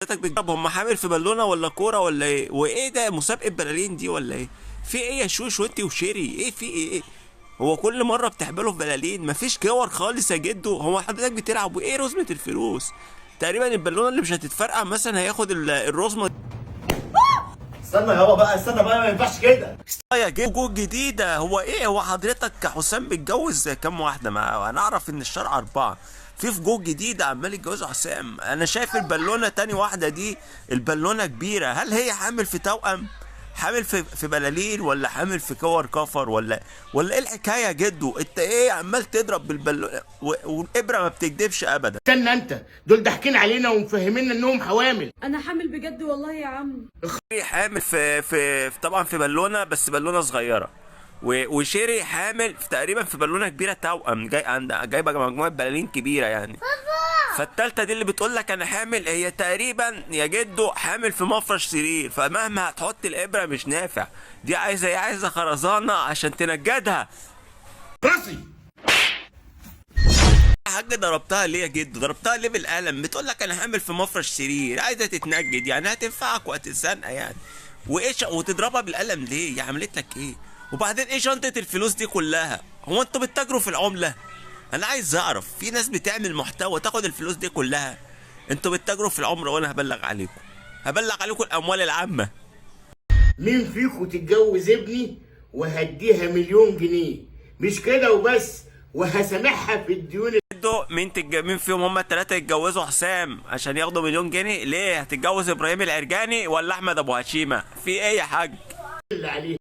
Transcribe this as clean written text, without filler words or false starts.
حضرتك بتجرب؟ هم حامل في بالونه ولا كوره ولا ايه؟ وايه ده مسابقه بلالين دي ولا ايه؟ في ايه يا شوش وانت وشيري؟ ايه في ايه؟ هو كل مره بتحملوا في بلالين؟ مفيش كور خالص يا جدو. هو حضرتك بتلعب وايه رزمه الفلوس؟ تقريبا البالونه اللي مش هتتفرقع مثلا هياخد الرزمه. استنى يابا بقى، استنى بقى، ما ينفعش كده. يا جوج جديدة. هو ايه؟ هو حضرتك كحسام بيتجوز كام واحدة؟ ما انا اعرف ان الشرع 4. في جوج جديدة عمال يتجوزوا حسام. انا شايف البالونة تاني واحدة دي البالونة كبيرة. هل هي حامل في توأم؟ حامل في بلالين ولا حامل في كور كفر ولا ايه الحكاية يا جدو؟ انت ايه عمال تضرب بالبالونة والابرة ما بتكدبش ابدا؟ استنى انت، دول ضاحكين علينا ومفهميننا انهم حوامل. انا حامل بجد والله يا عم. حامل في طبعا في بالونه، بس بالونه صغيره. وشيري حامل في تقريبا في بالونه كبيره توأم، جايبه مجموعه بلالين كبيره يعني. فالتالتة دي اللي بتقول لك انا حامل، هي تقريبا يا جدو حامل في مفرش سرير. فمهما هتحط الابره مش نافع. دي عايزه خرزانه عشان تنجدها. راسي حاجة ضربتها ليه يا جدو؟ ضربتها ليه بالقلم؟ بتقول لك انا حامل في مفرش سرير، عايزه تتنجد يعني، هتنفعك وقت الزنقه يعني. وايش وتضربها بالقلم ليه؟ هي عملت لك ايه؟ وبعدين ايه شنطه الفلوس دي كلها؟ هو انتوا بتتاجروا في العمله؟ انا عايز اعرف. في ناس بتعمل محتوى تاخد الفلوس دي كلها. انتوا بتتاجروا في العمر وانا هبلغ عليكم. هبلغ عليكم الاموال العامه. مين فيكم تتجوز ابني وهديها 1,000,000 جنيه؟ مش كده وبس، وهسامحها في الديون. مين فيهم هم الثلاثه يتجوزوا حسام عشان ياخدوا 1,000,000 جنيه؟ ليه؟ هتتجوز ابراهيم العرجاني ولا احمد ابو هشيمه؟ في ايه يا حاج؟ اللي عليه